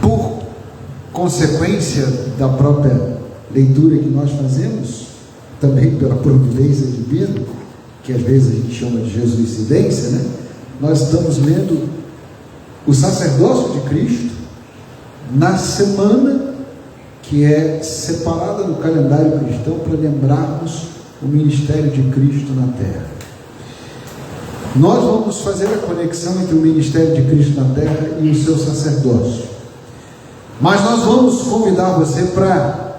por consequência da própria leitura que nós fazemos, também pela providência divina, que às vezes a gente chama de jesuicidência, né? Nós estamos lendo o sacerdócio de Cristo na semana que é separada do calendário cristão para lembrarmos o ministério de Cristo na terra. Nós vamos fazer a conexão entre o ministério de Cristo na terra e o seu sacerdócio, mas nós vamos convidar você para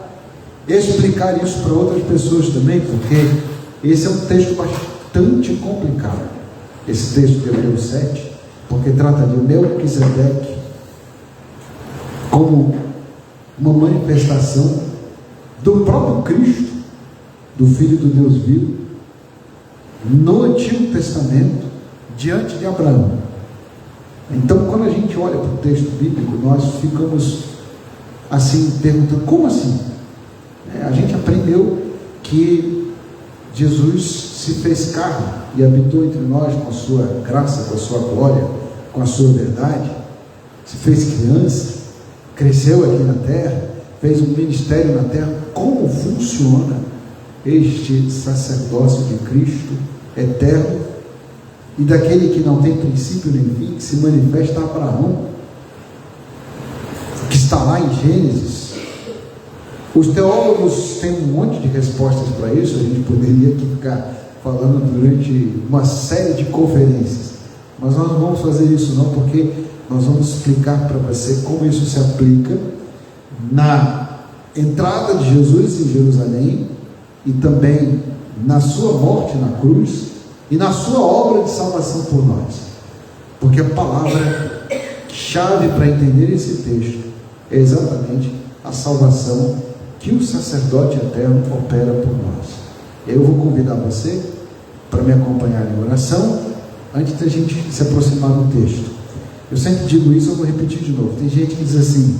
explicar isso para outras pessoas também, porque esse é um texto bastante complicado, esse texto de Hebreus 7, porque trata de Melquisedeque como uma manifestação do próprio Cristo, do Filho do Deus vivo, no Antigo Testamento, diante de Abraão. Então, quando a gente olha para o texto bíblico, nós ficamos assim, perguntando, como assim? A gente aprendeu que Jesus se fez carne e habitou entre nós com a sua graça, com a sua glória, com a sua verdade, se fez criança, cresceu aqui na terra, fez um ministério na terra. Como funciona este sacerdócio de Cristo eterno e daquele que não tem princípio nem fim, que se manifesta a Abraão, que está lá em Gênesis? Os teólogos têm um monte de respostas para isso. A gente poderia aqui ficar falando durante uma série de conferências, mas nós não vamos fazer isso não, porque nós vamos explicar para você como isso se aplica na entrada de Jesus em Jerusalém e também na sua morte na cruz e na sua obra de salvação por nós, porque a palavra chave para entender esse texto é exatamente a salvação que o sacerdote eterno opera por nós. Eu vou convidar você para me acompanhar em oração antes da gente se aproximar do texto. Eu sempre digo isso, eu vou repetir de novo. Tem gente que diz assim: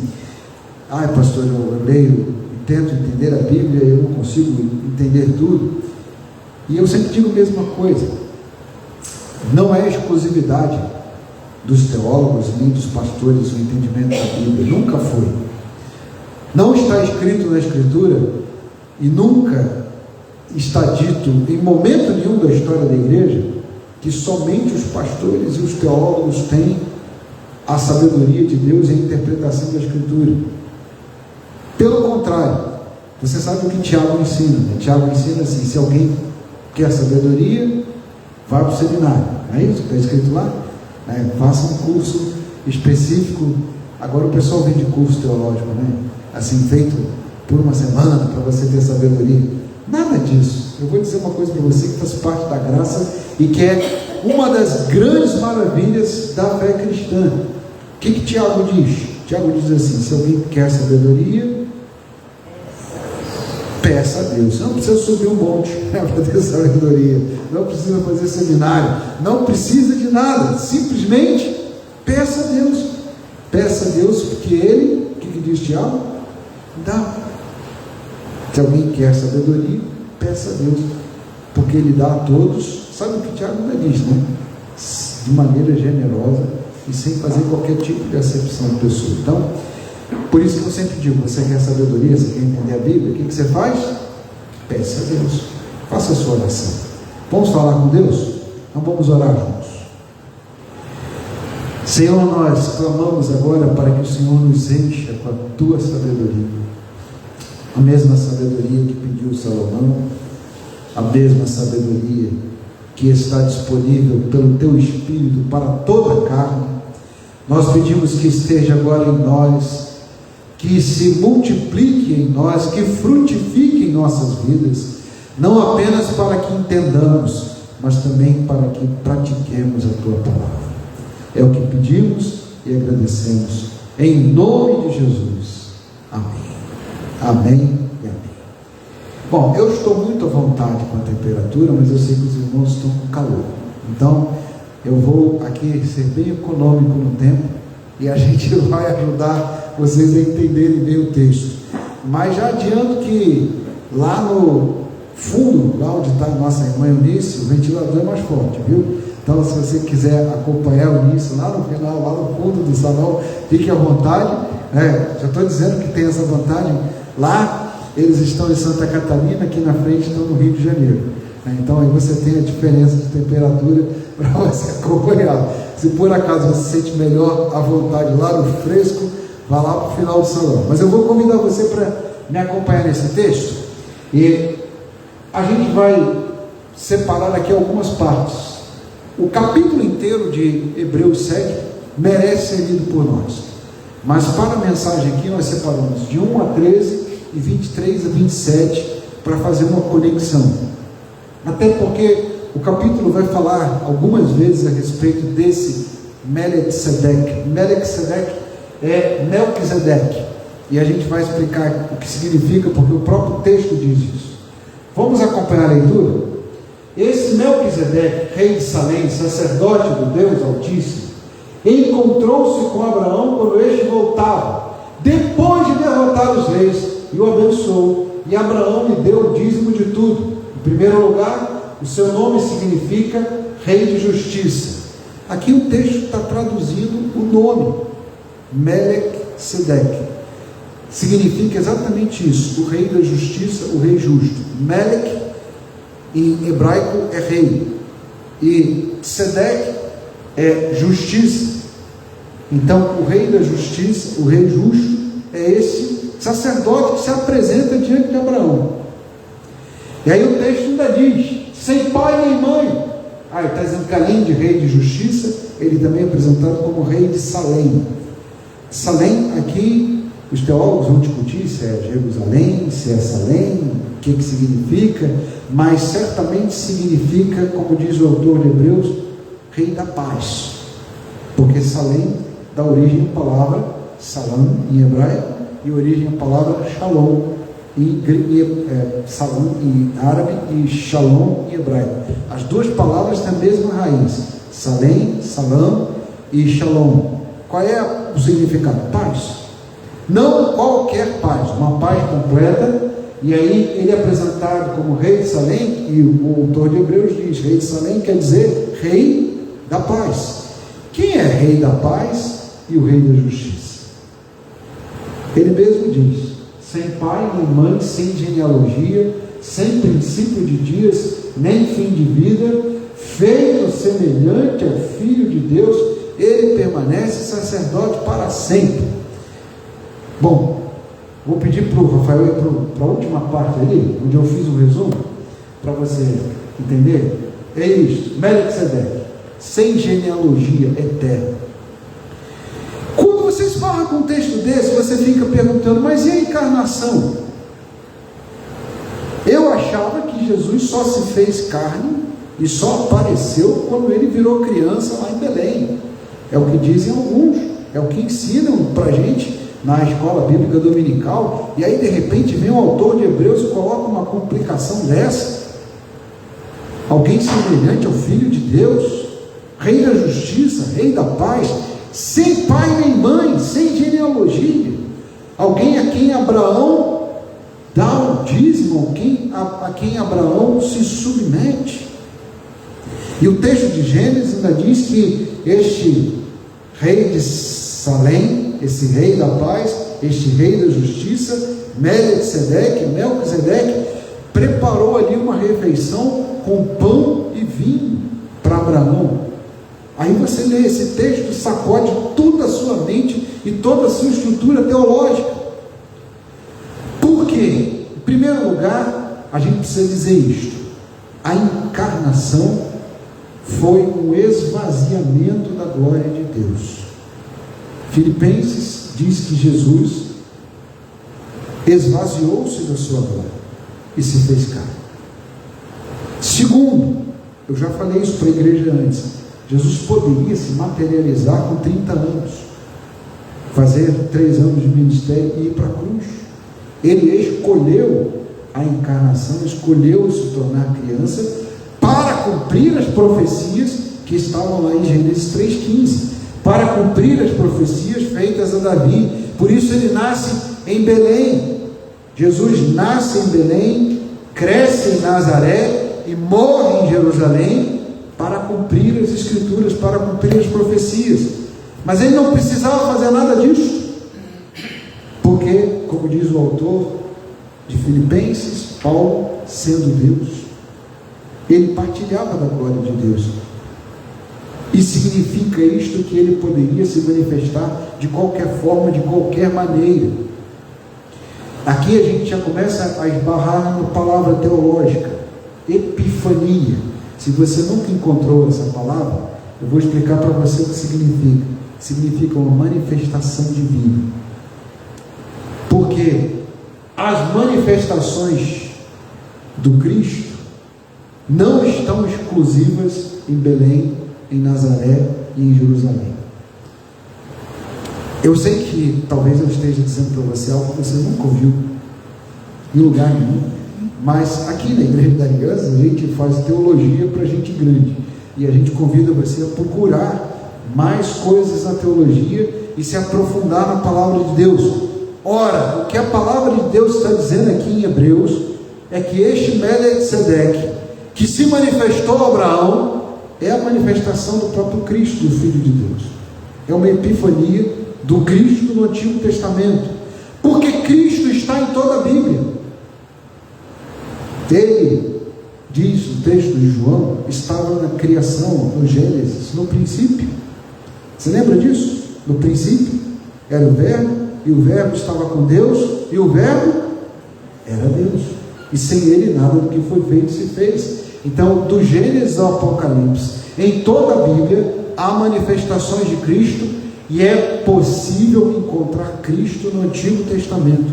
pastor, eu leio e tento entender a Bíblia, eu não consigo entender tudo. E eu sempre digo a mesma coisa: não é exclusividade dos teólogos nem dos pastores o entendimento da Bíblia, nunca foi. Não está escrito na Escritura e nunca está dito em momento nenhum da história da igreja que somente os pastores e os teólogos têm a sabedoria de Deus e a interpretação da Escritura. Pelo contrário, você sabe o que Tiago ensina, né? Tiago ensina assim: se alguém quer sabedoria, vá para o seminário, não é isso que está escrito lá? Faça um curso específico. Agora o pessoal vem de curso teológico, né? Assim, feito por uma semana para você ter sabedoria. Nada disso. Eu vou dizer uma coisa para você que faz parte da graça e que é uma das grandes maravilhas da fé cristã. O que Tiago diz? Tiago diz assim: se alguém quer sabedoria, peça a Deus. Não precisa subir um monte para ter sabedoria, não precisa fazer seminário, não precisa de nada, simplesmente peça a Deus. Peça a Deus, porque Ele, o que diz Tiago? Dá. Se alguém quer sabedoria, peça a Deus, porque Ele dá a todos. Sabe o que Tiago ainda diz, né? De maneira generosa e sem fazer qualquer tipo de acepção de pessoa. Então, por isso que eu sempre digo: você quer sabedoria, você quer entender a Bíblia, o que você faz? Peça a Deus, faça a sua oração. Vamos falar com Deus? Então vamos orar juntos. Senhor, nós clamamos agora para que o Senhor nos encha com a tua sabedoria, a mesma sabedoria que pediu Salomão, a mesma sabedoria que está disponível pelo teu Espírito para toda a carne. Nós pedimos que esteja agora em nós, que se multiplique em nós, que frutifique em nossas vidas, não apenas para que entendamos, mas também para que pratiquemos a tua palavra. É o que pedimos e agradecemos, em nome de Jesus. Amém. Amém e amém. Bom, eu estou muito à vontade com a temperatura, mas eu sei que os irmãos estão com calor. Então, eu vou aqui ser bem econômico no tempo e a gente vai ajudar vocês a entenderem bem o texto. Mas já adianto que lá no fundo, lá onde está a nossa irmã Eunice, o ventilador é mais forte, viu? Então, se você quiser acompanhar o Eunice lá no final, lá no fundo do salão, fique à vontade, Já estou dizendo que tem essa vantagem. Lá eles estão em Santa Catarina, aqui na frente estão no Rio de Janeiro. Então aí você tem a diferença de temperatura para você acompanhar. Se por acaso você se sente melhor à vontade lá no fresco, vá lá para o final do salão. Mas eu vou convidar você para me acompanhar nesse texto. E a gente vai separar aqui algumas partes. O capítulo inteiro de Hebreus 7 merece ser lido por nós. Mas para a mensagem aqui nós separamos de 1 a 13 e 23 a 27 para fazer uma conexão. Até porque o capítulo vai falar algumas vezes a respeito desse Melquisedeque. Melquisedeque é Melquisedeque. E a gente vai explicar o que significa, porque o próprio texto diz isso. Vamos acompanhar a leitura? Esse Melquisedeque, rei de Salém, sacerdote do Deus Altíssimo, encontrou-se com Abraão quando este voltava, depois de derrotar os reis, e o abençoou. E Abraão lhe deu o dízimo de tudo. Em primeiro lugar, o seu nome significa Rei de Justiça. Aqui o texto está traduzindo o nome, Melquisedeque. Significa exatamente isso, o Rei da Justiça, o Rei Justo. Melech, em hebraico, é rei. E Sedek é justiça. Então, o Rei da Justiça, o Rei Justo, é esse sacerdote que se apresenta diante de Abraão. E aí o texto ainda diz, sem pai nem mãe. Ele está dizendo que além de rei de justiça, ele também é apresentado como rei de Salém. Salém, aqui, os teólogos vão discutir se é Jerusalém, se é Salém, o que significa, mas certamente significa, como diz o autor de Hebreus, rei da paz. Porque Salém dá origem à palavra Salam em hebraico e origem à palavra Shalom Salam em árabe e Shalom em hebraico. As duas palavras têm a mesma raiz, Salém, Salam e Shalom. Qual é o significado? Paz. Não qualquer paz, uma paz completa. E aí ele é apresentado como rei de Salém, e o autor de Hebreus diz, rei de Salém quer dizer rei da paz. Quem é rei da paz e o rei da justiça? Ele mesmo diz, sem pai nem mãe, sem genealogia, sem princípio de dias, nem fim de vida, feito semelhante ao Filho de Deus, ele permanece sacerdote para sempre. Bom, vou pedir para o Rafael ir para a última parte ali, onde eu fiz o resumo, para você entender. É isto, Melquisedeque, sem genealogia eterna. Quando você se fala com um texto desse, você fica perguntando, mas e a encarnação? Eu achava que Jesus só se fez carne e só apareceu quando ele virou criança lá em Belém. É o que dizem alguns, é o que ensinam para a gente na escola bíblica dominical, e aí de repente vem o autor de Hebreus e coloca uma complicação dessa. Alguém semelhante ao Filho de Deus, Rei da Justiça, Rei da Paz, sem pai nem mãe, sem genealogia, alguém a quem Abraão dá o dízimo, a quem Abraão se submete. E o texto de Gênesis ainda diz que este Rei de Salém, esse Rei da Paz, este Rei da Justiça, Melquisedeque, preparou ali uma refeição com pão e vinho para Abraão. Aí você lê esse texto, sacode toda a sua mente e toda a sua estrutura teológica. Por quê? Em primeiro lugar, a gente precisa dizer isto: a encarnação foi um esvaziamento da glória de Deus. Filipenses diz que Jesus esvaziou-se da sua glória e se fez carne. Segundo, eu já falei isso para a igreja antes, Jesus poderia se materializar com 30 anos, fazer 3 anos de ministério e ir para a cruz. Ele escolheu a encarnação, escolheu se tornar criança para cumprir as profecias que estavam lá em Gênesis 3,15, para cumprir as profecias feitas a Davi. Por isso ele nasce em Belém. Jesus nasce em Belém, cresce em Nazaré e morre em Jerusalém para cumprir as escrituras, para cumprir as profecias. Mas ele não precisava fazer nada disso. como diz o autor de Filipenses, Paulo, sendo Deus, ele partilhava da glória de Deus. E significa isto que ele poderia se manifestar de qualquer forma, de qualquer maneira. Aqui a gente já começa a esbarrar na palavra teológica, epifania. Se você nunca encontrou essa palavra, eu vou explicar para você o que significa. Significa uma manifestação divina. Porque as manifestações do Cristo não estão exclusivas em Belém, em Nazaré e em Jerusalém. Eu sei que talvez eu esteja dizendo para você algo que você nunca ouviu em lugar nenhum, mas aqui na Igreja da Aliança a gente faz teologia para gente grande, e a gente convida você a procurar mais coisas na teologia e se aprofundar na palavra de Deus. Ora, o que a palavra de Deus está dizendo aqui em Hebreus é que este Melquisedeque, que se manifestou a Abraão, é a manifestação do próprio Cristo, do Filho de Deus. É uma epifania do Cristo no Antigo Testamento, porque Cristo está em toda a Bíblia. Ele, diz o texto de João, estava na criação, no Gênesis, no princípio. Você lembra disso? No princípio era o Verbo, e o Verbo estava com Deus, e o Verbo era Deus, e sem ele nada do que foi feito se fez. Então, do Gênesis ao Apocalipse, em toda a Bíblia há manifestações de Cristo, e é possível encontrar Cristo no Antigo Testamento.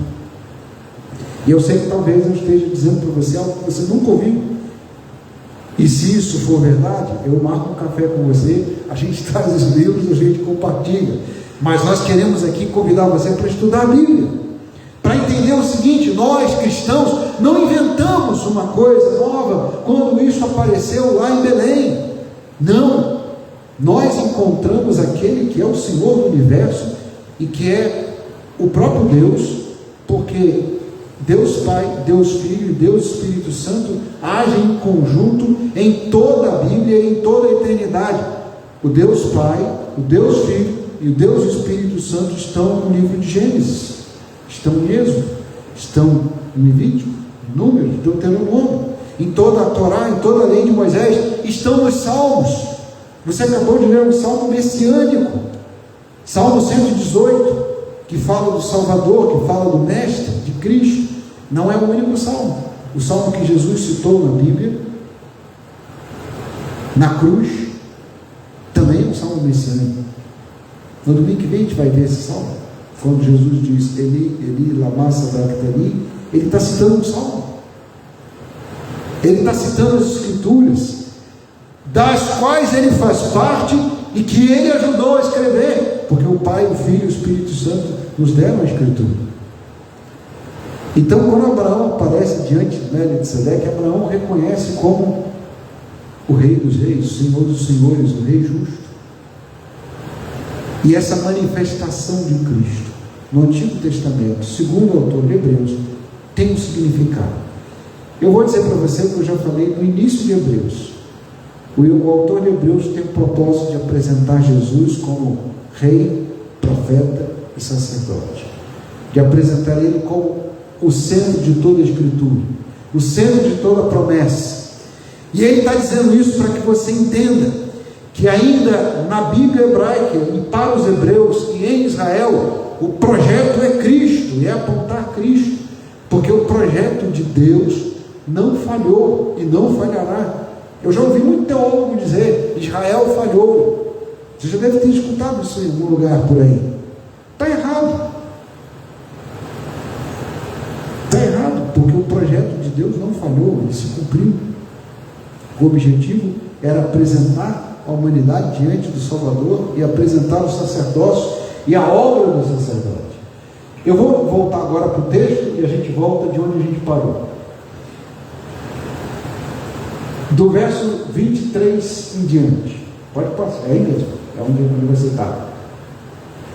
E eu sei que talvez eu esteja dizendo para você algo que você nunca ouviu, e se isso for verdade, eu marco um café com você, a gente traz os livros, a gente compartilha. Mas nós queremos aqui convidar você para estudar a Bíblia, para entender o seguinte: nós cristãos não inventamos uma coisa nova quando isso apareceu lá em Belém. Não, nós encontramos aquele que é o Senhor do universo e que é o próprio Deus, porque Deus Pai, Deus Filho e Deus Espírito Santo agem em conjunto em toda a Bíblia e em toda a eternidade. O Deus Pai, o Deus Filho e o Deus Espírito Santo estão no livro de Gênesis, estão em Êxodo, estão em Levítico, em Números, Deuteronômio, em toda a Torá, em toda a lei de Moisés, estão nos Salmos. Você acabou de ler um salmo messiânico, Salmo 118, que fala do Salvador, que fala do Mestre, de Cristo. Não é o único salmo. O salmo que Jesus citou na Bíblia, na cruz, também é um salmo messiânico. No domingo que vem a gente vai ver esse salmo. Quando Jesus diz Eli, Eli, lama sabachthani, ele está citando um salmo. Ele está citando as Escrituras, das quais ele faz parte e que ele ajudou a escrever, porque o Pai, o Filho e o Espírito Santo nos deram a Escritura. Então, quando Abraão aparece diante de Melquisedeque, Abraão reconhece como o Rei dos Reis, o Senhor dos Senhores, o Rei justo. E essa manifestação de Cristo no Antigo Testamento, segundo o autor de Hebreus, tem um significado. Eu vou dizer para você que eu já falei no início de Hebreus. O autor de Hebreus tem o propósito de apresentar Jesus como rei, profeta e sacerdote, de apresentar ele como o centro de toda a Escritura, o centro de toda a promessa. E ele está dizendo isso para que você entenda que ainda na Bíblia hebraica e para os hebreus e em Israel, o projeto é Cristo, e é apontar Cristo, porque o projeto de Deus não falhou e não falhará. Eu já ouvi muito teólogo dizer: Israel falhou. Você já deve ter escutado isso em algum lugar por aí. Está errado. Está errado, porque o projeto de Deus não falhou, ele se cumpriu. O objetivo era apresentar a humanidade diante do Salvador e apresentar o sacerdócio e a obra do sacerdote. Eu vou voltar agora para o texto e a gente volta de onde a gente parou. Do verso 23 em diante. Pode passar, é aí mesmo, é onde você está.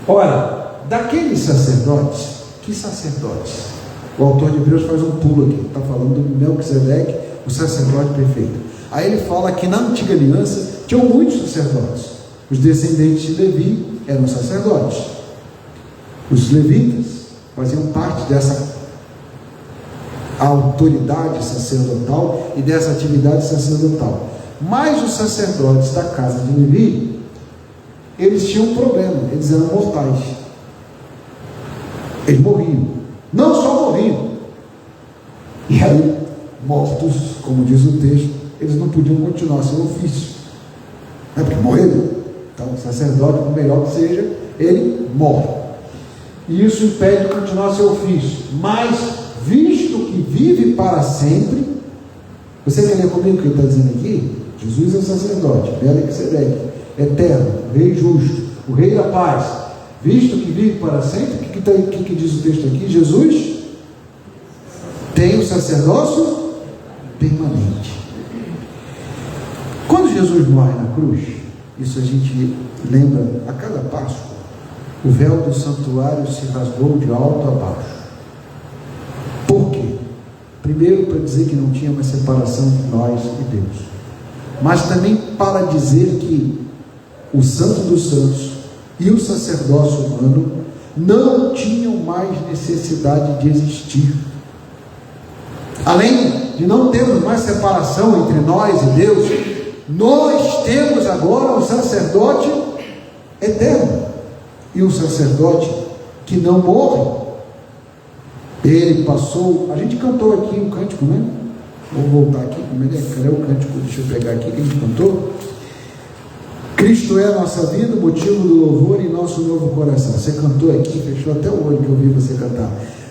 Ora, daqueles sacerdotes, que sacerdotes? O autor de Hebreus faz um pulo aqui, está falando do Melquisedeque, o sacerdote perfeito. Aí ele fala que na antiga aliança tinham muitos sacerdotes. Os descendentes de Levi eram sacerdotes. Os levitas faziam parte dessa autoridade sacerdotal e dessa atividade sacerdotal. Mas os sacerdotes da casa de Levi, eles tinham um problema, eles eram mortais. Eles morriam, não só morriam, e aí, mortos, como diz o texto, eles não podiam continuar seu ofício, porque morreram. Então o sacerdote, por melhor que seja, ele morre, e isso impede de continuar seu ofício. Mas visto que vive para sempre, você quer ler comigo o que ele está dizendo aqui? Jesus é o sacerdote, Melquisedeque, eterno, o rei justo, o rei da paz, visto que vive para sempre. O que diz o texto aqui? Jesus tem o sacerdócio permanente. Quando Jesus morre na cruz, isso a gente lembra a cada Páscoa, o véu do santuário se rasgou de alto a baixo. Por quê? Primeiro, para dizer que não tinha mais separação entre nós e Deus, mas também para dizer que o Santo dos Santos e o sacerdócio humano não tinham mais necessidade de existir. Além de não termos mais separação entre nós e Deus, nós temos agora um sacerdote eterno, e um sacerdote que não morre. Ele passou, a gente cantou aqui um cântico, né? Vou voltar aqui, cadê o cântico? Deixa eu pegar aqui que a gente cantou. Cristo é a nossa vida, motivo do louvor em nosso novo coração. Você cantou aqui, fechou até o olho que eu vi você cantar.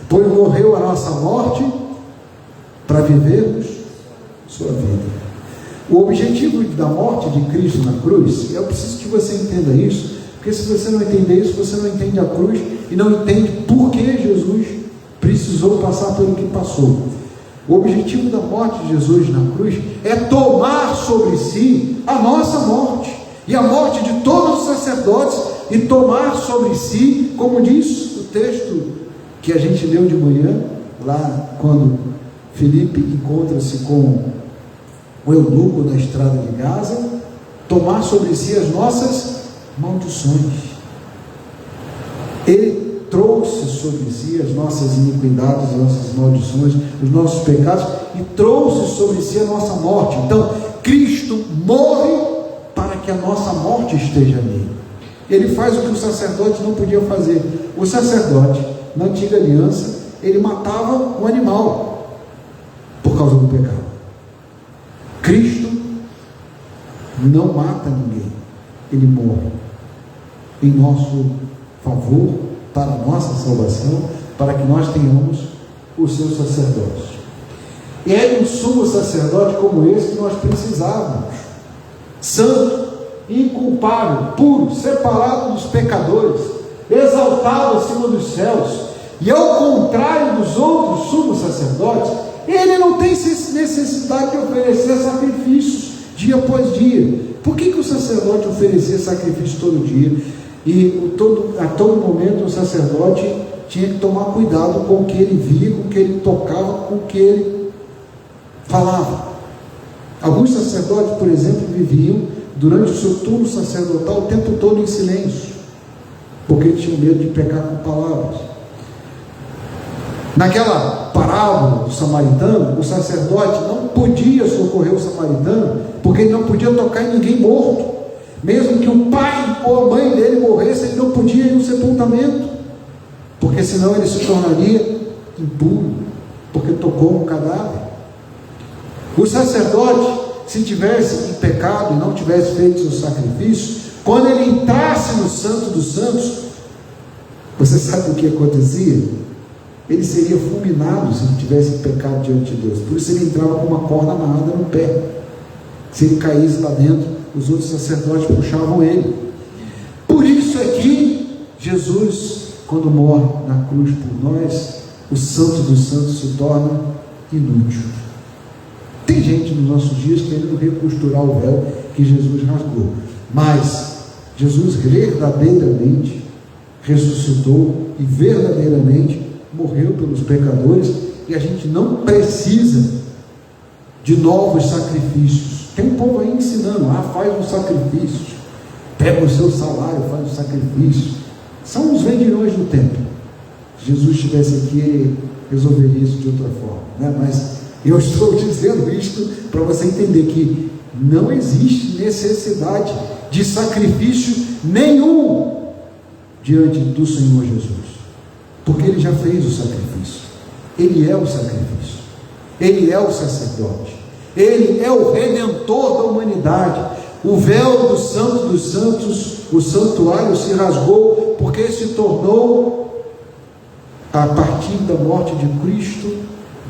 Pois morreu a nossa morte para vivermos sua vida. O objetivo da morte de Cristo na cruz, eu preciso que você entenda isso, porque se você não entender isso, você não entende a cruz e não entende por que Jesus precisou passar pelo que passou. O objetivo da morte de Jesus na cruz é tomar sobre si a nossa morte e a morte de todos os sacerdotes, e tomar sobre si, como diz o texto que a gente leu de manhã, lá quando Filipe encontra-se com o eunuco na estrada de Gaza, tomar sobre si as nossas maldições. Ele trouxe sobre si as nossas iniquidades, as nossas maldições, os nossos pecados, e trouxe sobre si a nossa morte. Então Cristo morre para que a nossa morte esteja nele. Ele faz o que o sacerdote não podia fazer. O sacerdote, na antiga aliança, ele matava um animal por causa do pecado. Cristo não mata ninguém, ele morre em nosso favor, para a nossa salvação, para que nós tenhamos o seu sacerdócio. E é um sumo sacerdote como esse que nós precisávamos, santo, inculpável, puro, separado dos pecadores, exaltado acima dos céus. E ao contrário dos outros sumos sacerdotes, ele não tem necessidade de oferecer sacrifícios dia após dia. Por que o sacerdote oferecia sacrifício todo dia? E a todo momento o sacerdote tinha que tomar cuidado com o que ele via, com o que ele tocava, com o que ele falava. Alguns sacerdotes, por exemplo, viviam durante o seu turno sacerdotal o tempo todo em silêncio, porque eles tinham medo de pecar com palavras. Naquela parábola do samaritano, o sacerdote não podia socorrer o samaritano, porque ele não podia tocar em ninguém morto. Mesmo que o pai ou a mãe dele morresse, ele não podia ir no sepultamento, porque senão ele se tornaria impuro, porque tocou um cadáver. O sacerdote, se tivesse em pecado e não tivesse feito o sacrifício, quando ele entrasse no Santo dos Santos, você sabe o que acontecia? Ele seria fulminado se ele tivesse pecado diante de Deus. Por isso ele entrava com uma corda amarrada no pé. Se ele caísse lá dentro, os outros sacerdotes puxavam ele. Por isso é que Jesus, quando morre na cruz por nós, o Santo dos Santos se torna inútil. Tem gente nos nossos dias querendo recosturar o véu que Jesus rasgou, mas Jesus verdadeiramente ressuscitou e verdadeiramente morreu pelos pecadores, e a gente não precisa de novos sacrifícios. Tem um povo aí ensinando, faz um sacrifício, pega o seu salário, faz um sacrifício. São os vendilhões do templo, Jesus estivesse aqui, resolveria isso de outra forma, né? Mas eu estou dizendo isto para você entender que não existe necessidade de sacrifício nenhum diante do Senhor Jesus, porque Ele já fez o sacrifício. Ele é o sacrifício, Ele é o sacerdote, Ele é o Redentor da humanidade. O véu do Santo dos Santos, o santuário se rasgou, porque se tornou, a partir da morte de Cristo,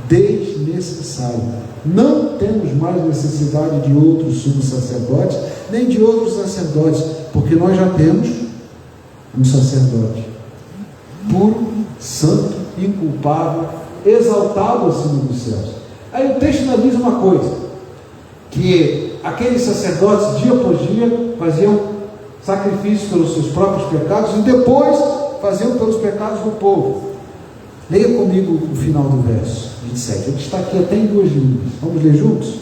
desnecessário. Não temos mais necessidade de outros sumos sacerdotes, nem de outros sacerdotes, porque nós já temos um sacerdote puro, santo, inculpável, exaltado acima dos céus. Aí o texto nos diz uma coisa, que aqueles sacerdotes dia após dia faziam sacrifício pelos seus próprios pecados e depois faziam pelos pecados do povo. Leia comigo o final do verso 27. Ele está aqui até em 2 linhas. Vamos ler juntos?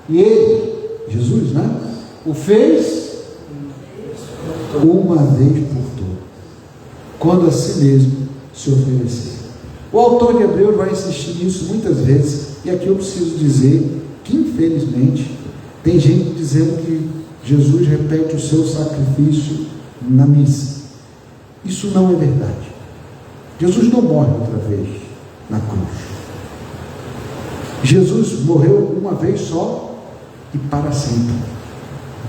E Ele, Jesus, né? O fez uma vez por todas, quando a si mesmo se ofereceu. O autor de Hebreus vai insistir nisso muitas vezes, e aqui eu preciso dizer que, infelizmente, tem gente dizendo que Jesus repete o seu sacrifício na missa. Isso não é verdade. Jesus não morre outra vez na cruz. Jesus morreu uma vez só e para sempre.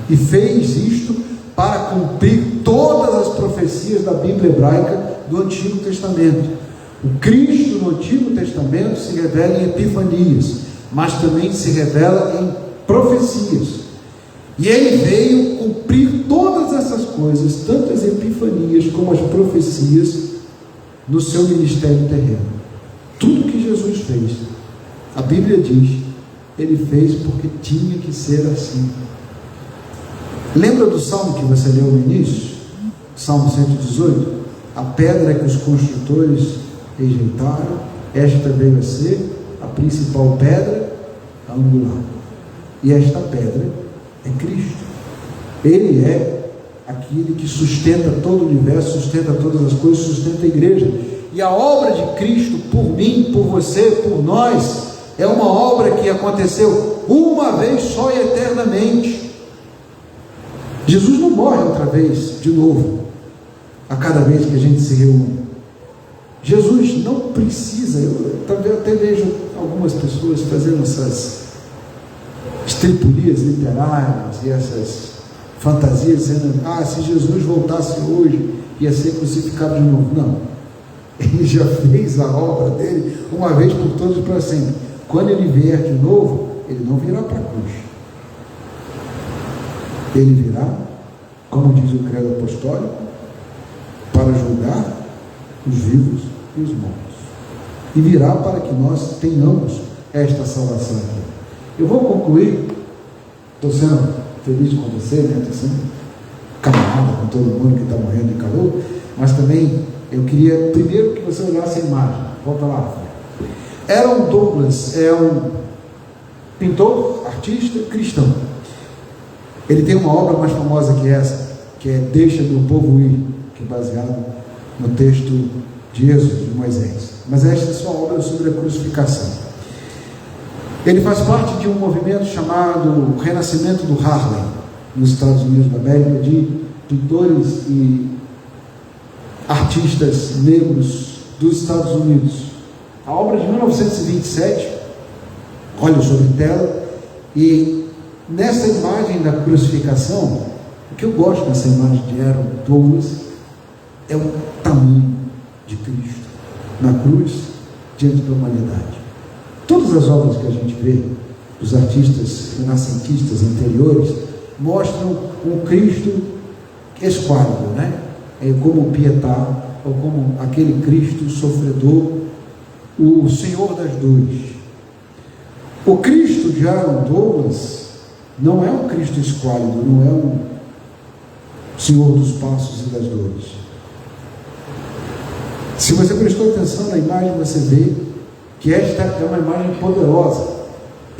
E fez isto para cumprir todas as profecias da Bíblia hebraica do Antigo Testamento. O Cristo no Antigo Testamento se revela em epifanias, mas também se revela em profecias. E Ele veio cumprir todas essas coisas, tanto as epifanias como as profecias, no seu ministério terreno. Tudo que Jesus fez, a Bíblia diz, Ele fez porque tinha que ser assim. Lembra do salmo que você leu no início? Salmo 118? A pedra que os construtores rejeitaram, esta veio a ser a principal pedra angular. E esta pedra é Cristo. Ele é aquele que sustenta todo o universo, sustenta todas as coisas, sustenta a igreja. E a obra de Cristo por mim, por você, por nós, é uma obra que aconteceu uma vez só e eternamente. Jesus não morre outra vez, de novo, a cada vez que a gente se reúne. Jesus não precisa, eu até vejo algumas pessoas fazendo essas estripulias literárias e essas fantasias dizendo, se Jesus voltasse hoje, ia ser crucificado de novo. Não, Ele já fez a obra dele uma vez por todas e para sempre. Quando Ele vier de novo, Ele não virá para a cruz, Ele virá, como diz o credo apostólico, para julgar os vivos e os mortos, e virá para que nós tenhamos esta salvação aqui. Eu vou concluir, estou sendo feliz com você, né? Estou sendo camarada com todo mundo que está morrendo de calor, mas também eu queria primeiro que você olhasse a imagem. Volta lá. Aaron Douglas é um pintor, artista, cristão. Ele tem uma obra mais famosa que essa, que é Deixa Meu Povo Ir, que é baseado no texto de Êxodo, de Moisés. Mas esta é sua obra sobre a crucificação. Ele faz parte de um movimento chamado Renascimento do Harlem, nos Estados Unidos da América, de pintores e artistas negros dos Estados Unidos. A obra de 1927, olha sobre tela, e nessa imagem da crucificação, o que eu gosto nessa imagem de Aaron Douglas é o tamanho de Cristo na cruz diante da humanidade. Todas as obras que a gente vê dos artistas renascentistas anteriores mostram um Cristo esquálido, né? Como Pietà, ou como aquele Cristo sofredor, o Senhor das dores. O Cristo de Aaron Douglas não é um Cristo esquálido, não é um Senhor dos passos e das dores. Se você prestou atenção na imagem, você vê que esta é uma imagem poderosa.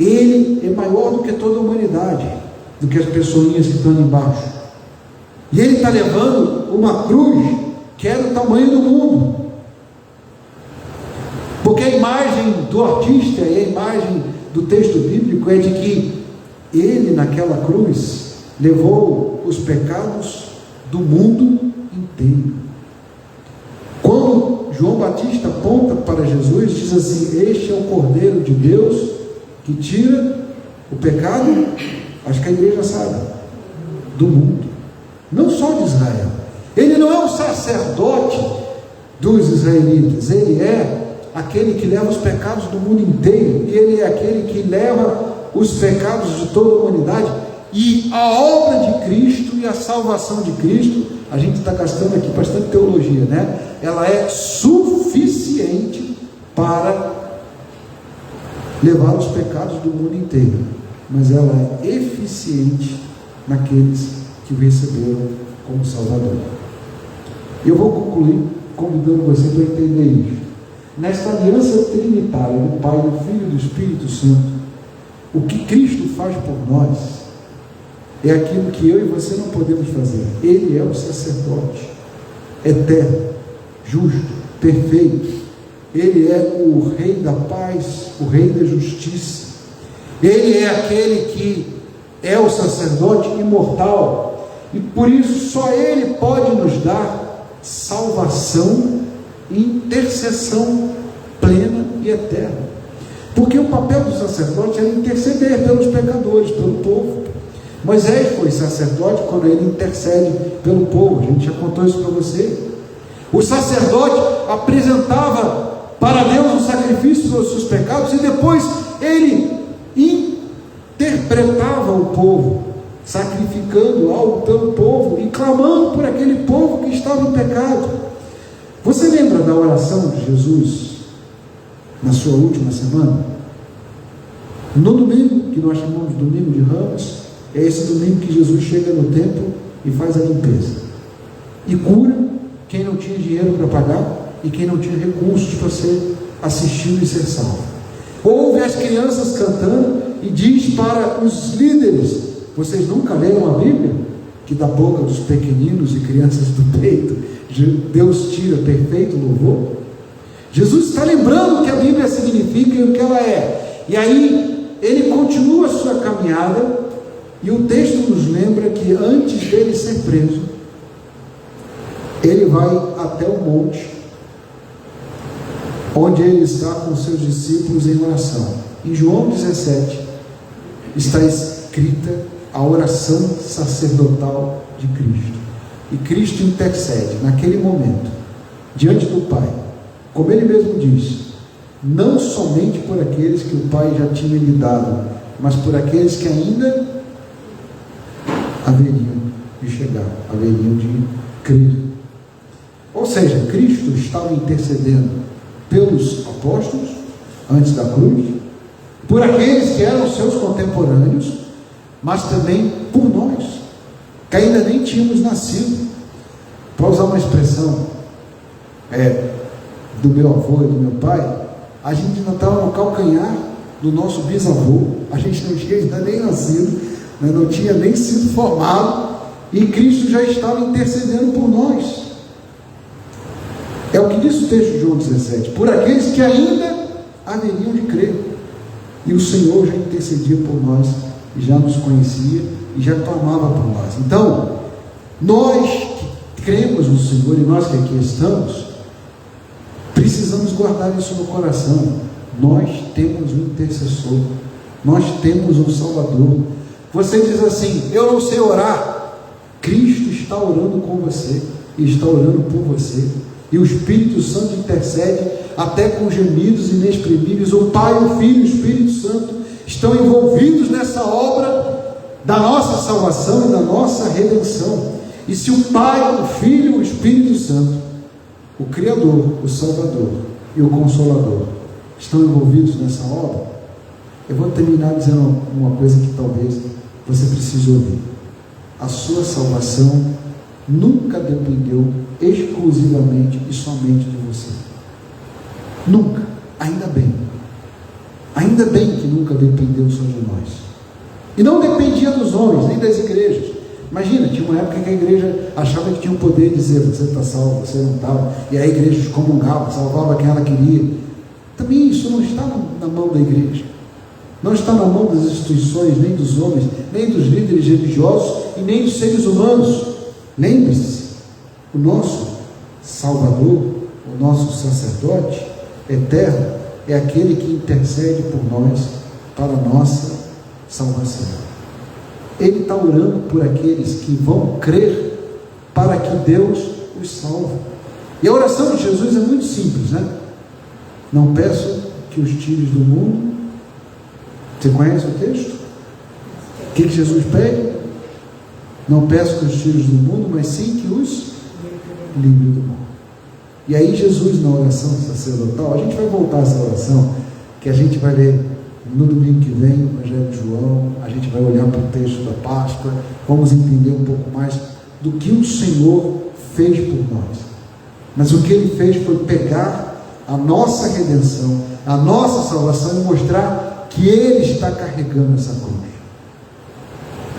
Ele é maior do que toda a humanidade, do que as pessoinhas que estão embaixo. E ele está levando uma cruz que era o tamanho do mundo. Porque a imagem do artista e a imagem do texto bíblico é de que ele, naquela cruz, levou os pecados do mundo inteiro. Quando João Batista aponta para Jesus, diz assim: este é o Cordeiro de Deus que tira o pecado, acho que a igreja sabe, do mundo, não só de Israel. Ele não é o sacerdote dos israelitas, ele é aquele que leva os pecados do mundo inteiro, e ele é aquele que leva os pecados de toda a humanidade. E a obra de Cristo e a salvação de Cristo, a gente está gastando aqui bastante teologia, né? Ela é suficiente para levar os pecados do mundo inteiro, mas ela é eficiente naqueles que o receberam como Salvador. Eu vou concluir convidando você para entender isso. Nesta aliança trinitária do Pai, do Filho e do Espírito Santo, o que Cristo faz por nós é aquilo que eu e você não podemos fazer. Ele é o sacerdote eterno, justo, perfeito. Ele é o Rei da paz, o Rei da justiça. Ele é aquele que é o sacerdote imortal, e por isso só Ele pode nos dar salvação e intercessão plena e eterna. Porque o papel do sacerdote era interceder pelos pecadores, pelo povo. Moisés foi sacerdote quando ele intercede pelo povo, a gente já contou isso para você. O sacerdote apresentava para Deus um sacrifício pelos seus pecados, e depois ele interpretava o povo, sacrificando algo pelo povo e clamando por aquele povo que estava em pecado. Você lembra da oração de Jesus na sua última semana? No domingo, que nós chamamos de domingo de Ramos, é esse domingo que Jesus chega no templo e faz a limpeza e cura quem não tinha dinheiro para pagar e quem não tinha recursos para ser assistido e ser salvo. Ouve as crianças cantando e diz para os líderes: vocês nunca leram a Bíblia? Que da boca dos pequeninos e crianças do peito Deus tira perfeito louvor. Jesus está lembrando o que a Bíblia significa e o que ela é. E aí ele continua a sua caminhada, e o texto nos lembra que antes dele ser preso, ele vai até o monte onde ele está com seus discípulos em oração. Em João 17 está escrita a oração sacerdotal de Cristo, e Cristo intercede naquele momento diante do Pai, como ele mesmo diz, não somente por aqueles que o Pai já tinha lhe dado, mas por aqueles que ainda haveriam de chegar, haveriam de crer. Ou seja, Cristo estava intercedendo pelos apóstolos antes da cruz, por aqueles que eram seus contemporâneos, mas também por nós, que ainda nem tínhamos nascido. Para usar uma expressão do meu avô e do meu pai, a gente ainda estava no calcanhar do nosso bisavô, a gente não tinha ainda nem nascido, não tinha nem sido formado, e Cristo já estava intercedendo por nós. É o que diz o texto de João 17: por aqueles que ainda haveriam de crer. E o Senhor já intercedia por nós, e já nos conhecia, e já clamava por nós. Então, nós que cremos no Senhor, e nós que aqui estamos, precisamos guardar isso no coração. Nós temos um intercessor, nós temos um Salvador. Você diz assim: eu não sei orar. Cristo está orando com você, e está orando por você, e o Espírito Santo intercede até com gemidos inexprimíveis. O Pai, o Filho e o Espírito Santo estão envolvidos nessa obra da nossa salvação e da nossa redenção. E se o Pai, o Filho e o Espírito Santo, o Criador, o Salvador e o Consolador, estão envolvidos nessa obra, eu vou terminar dizendo uma coisa que talvez você precise ouvir: a sua salvação nunca dependeu exclusivamente e somente de você. Nunca. Ainda bem que nunca dependeu só de nós, e não dependia dos homens, nem das igrejas. Imagina, tinha uma época que a igreja achava que tinha o poder de dizer: você está salvo, você não estava, e a igreja excomungava, salvava quem ela queria. Também isso não está na mão da igreja, não está na mão das instituições, nem dos homens, nem dos líderes religiosos e nem dos seres humanos. Lembre-se, o nosso Salvador, o nosso sacerdote eterno, é aquele que intercede por nós para a nossa salvação. Ele está orando por aqueles que vão crer para que Deus os salve. E a oração de Jesus é muito simples, né? Não peço que os tires do mundo. Você conhece o texto? O que Jesus pede? Não peço que os tires do mundo, mas sim que os livre do mal. E aí Jesus, na oração sacerdotal, a gente vai voltar a essa oração, que a gente vai ler no domingo que vem, o Evangelho de João, a gente vai olhar para o texto da Páscoa, vamos entender um pouco mais do que o Senhor fez por nós. Mas o que Ele fez foi pegar a nossa redenção, a nossa salvação e mostrar que Ele está carregando essa cruz.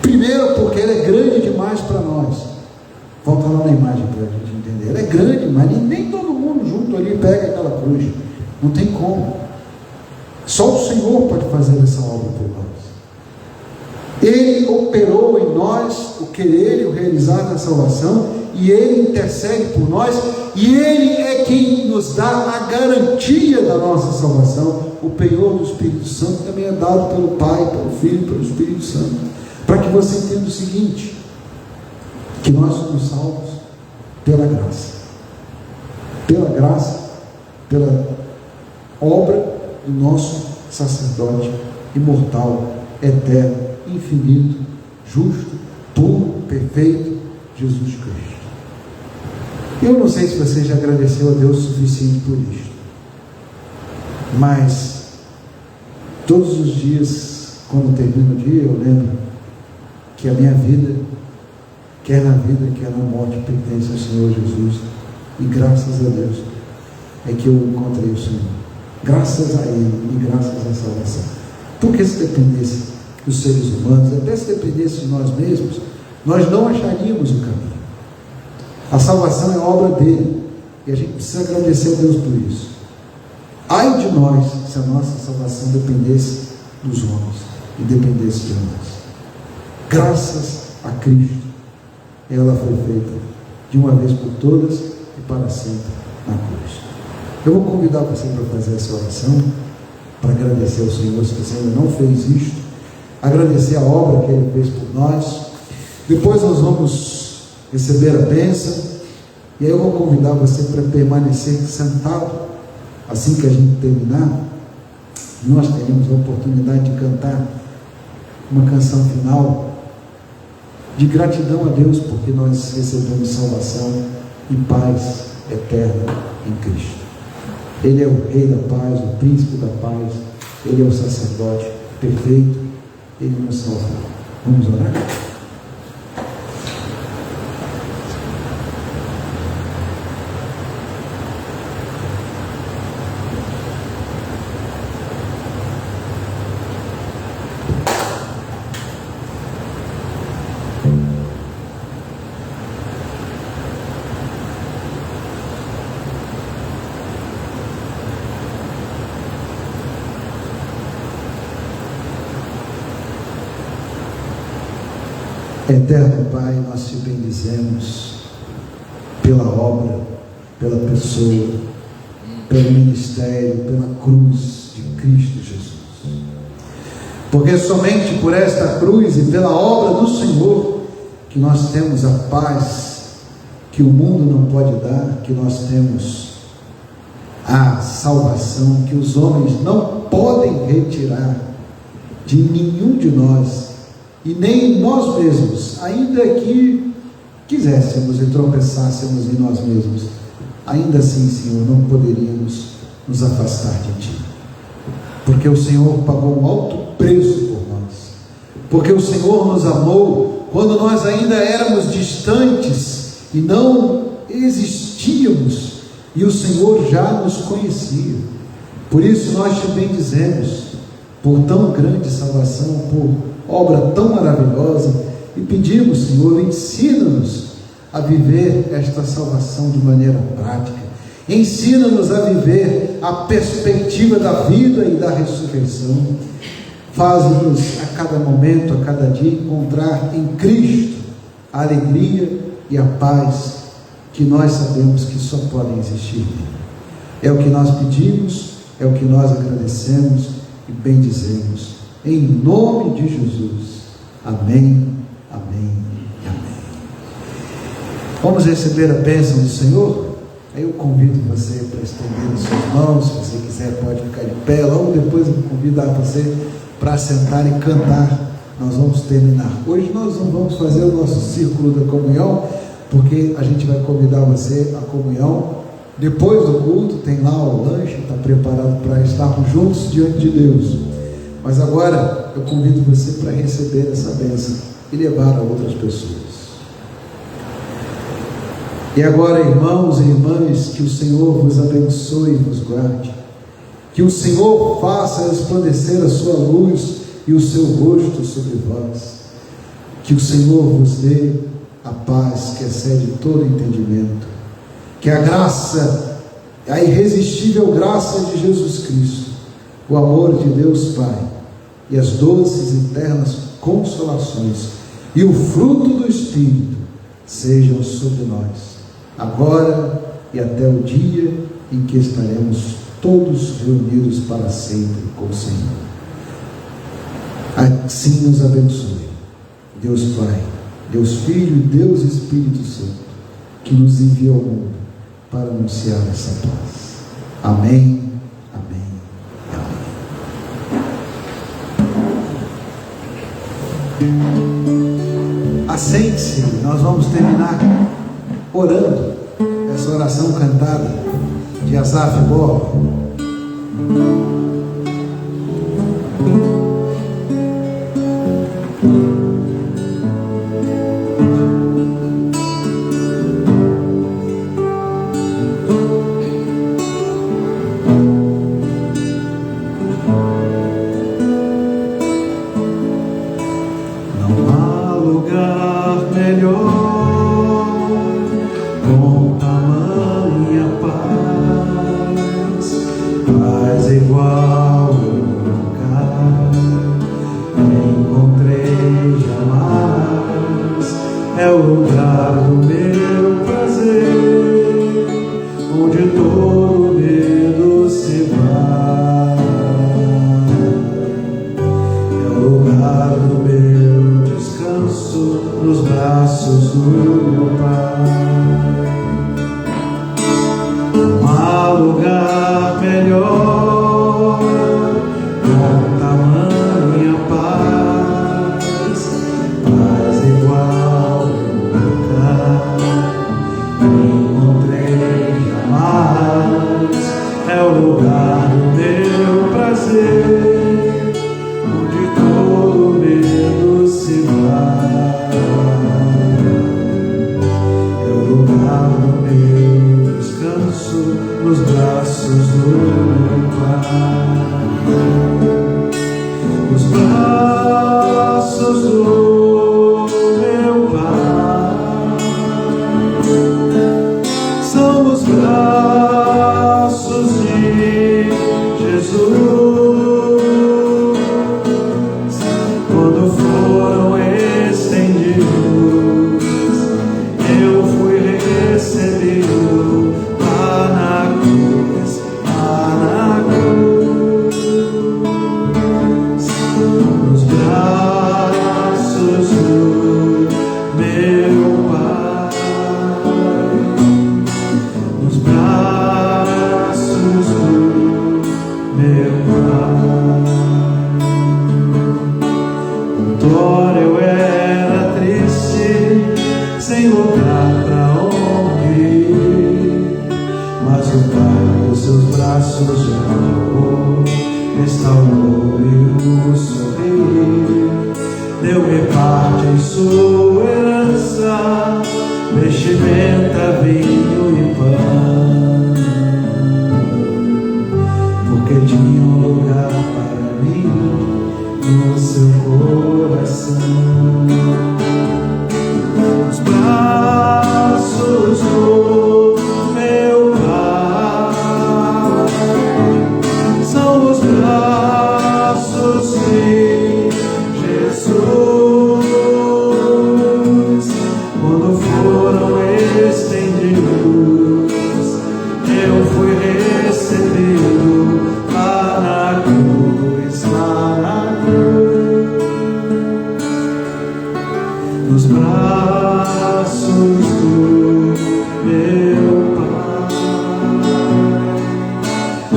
Primeiro porque Ele é grande demais para nós. Volta lá na imagem para a gente entender. Ela é grande, mas nem todo mundo junto ali pega aquela cruz. Não tem como. Só o Senhor pode fazer essa obra por nós. Ele operou em nós o querer e o realizar da salvação, e Ele intercede por nós, e Ele é quem nos dá a garantia da nossa salvação. O penhor do Espírito Santo também é dado pelo Pai, pelo Filho, pelo Espírito Santo, para que você entenda o seguinte: que nós somos salvos pela graça, pela obra do nosso sacerdote imortal, eterno, infinito, justo, puro, perfeito, Jesus Cristo. Eu não sei se você já agradeceu a Deus o suficiente por isto, mas todos os dias, quando termina o dia, eu lembro que a minha vida, quer na vida, quer na morte, pertence ao Senhor Jesus, e graças a Deus é que eu encontrei o Senhor, graças a Ele e graças à salvação. Porque se dependesse dos seres humanos, até se dependesse de nós mesmos, nós não acharíamos o caminho. A salvação é obra dele, e a gente precisa agradecer a Deus por isso. Ai de nós se a nossa salvação dependesse dos homens e dependesse de nós. Graças a Cristo, ela foi feita de uma vez por todas e para sempre na cruz. Eu vou convidar você para fazer essa oração, para agradecer ao Senhor, se você ainda não fez isto, agradecer a obra que Ele fez por nós. Depois nós vamos receber a bênção, e aí eu vou convidar você para permanecer sentado. Assim que a gente terminar, nós teremos a oportunidade de cantar uma canção final de gratidão a Deus, porque nós recebemos salvação e paz eterna em Cristo. Ele é o Rei da paz, o Príncipe da paz, Ele é o sacerdote perfeito, Ele nos salva. Vamos orar? Eterno Pai, nós te bendizemos pela obra, pela pessoa, pelo ministério, pela cruz de Cristo Jesus. Porque somente por esta cruz e pela obra do Senhor que nós temos a paz que o mundo não pode dar, que nós temos a salvação que os homens não podem retirar de nenhum de nós, e nem nós mesmos, ainda que quiséssemos e tropeçássemos em nós mesmos, ainda assim, Senhor, não poderíamos nos afastar de Ti, porque o Senhor pagou um alto preço por nós, porque o Senhor nos amou quando nós ainda éramos distantes e não existíamos, e o Senhor já nos conhecia. Por isso nós te bendizemos por tão grande salvação, por obra tão maravilhosa, e pedimos, Senhor, ensina-nos a viver esta salvação de maneira prática, Ensina-nos a viver a perspectiva da vida e da ressurreição. Faz-nos a cada momento, a cada dia, encontrar em Cristo a alegria e a paz que nós sabemos que só podem existir. É o que nós pedimos, é o que nós agradecemos e bendizemos. Em nome de Jesus. Amém, amém e amém. Vamos receber a bênção do Senhor? Aí eu convido você para estender as suas mãos. Se você quiser, pode ficar de pé. Logo depois eu vou convidar você para sentar e cantar. Nós vamos terminar. Hoje nós não vamos fazer o nosso círculo da comunhão, porque a gente vai convidar você à comunhão depois do culto. Tem lá o lanche, está preparado para estarmos juntos diante de Deus. Mas agora eu convido você para receber essa bênção e levar a outras pessoas. E agora, irmãos e irmãs, que o Senhor vos abençoe e vos guarde. Que o Senhor faça resplandecer a sua luz e o seu rosto sobre vós. Que o Senhor vos dê a paz que excede todo entendimento. Que a graça, a irresistível graça de Jesus Cristo, o amor de Deus Pai e as doces e eternas consolações e o fruto do Espírito sejam sobre nós, agora e até o dia em que estaremos todos reunidos para sempre com o Senhor. Assim nos abençoe Deus Pai, Deus Filho e Deus Espírito Santo, que nos envia ao mundo para anunciar essa paz. Amém, amém, amém. Assente-se, nós vamos terminar orando essa oração cantada de Asaf Borba. Os braços do meu Pai.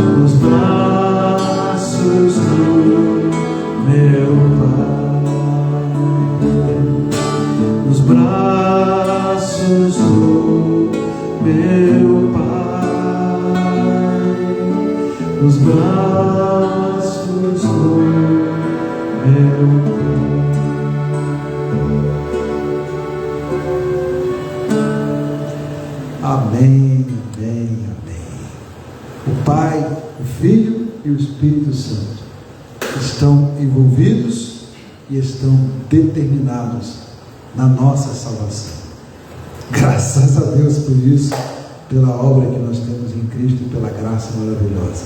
nos braços do meu Pai, nos braços do meu Pai, nos braços do meu Pai. Amém, amém, amém. O Pai, o Filho e o Espírito Santo estão envolvidos e estão determinados na nossa salvação. Graças a Deus por isso, pela obra que nós temos em Cristo e pela graça maravilhosa.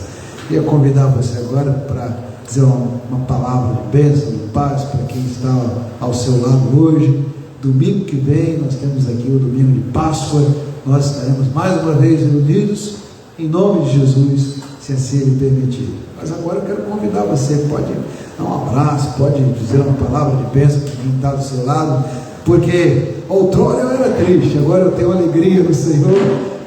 Ia convidar você agora para dizer uma palavra de bênção, de paz para quem está ao seu lado hoje. Domingo que vem nós temos aqui o domingo de Páscoa. Nós estaremos mais uma vez reunidos em nome de Jesus, se assim Ele permitir. Mas agora eu quero convidar você, pode dar um abraço, pode dizer uma palavra de bênção para quem está do seu lado, porque outrora eu era triste, agora eu tenho alegria no Senhor,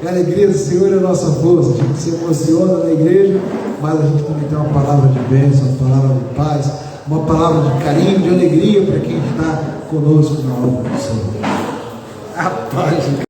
e a alegria do Senhor é a nossa força. A gente se emociona na igreja, mas a gente também tem uma palavra de bênção, uma palavra de paz, uma palavra de carinho, de alegria para quem está conosco na obra do Senhor. A paz.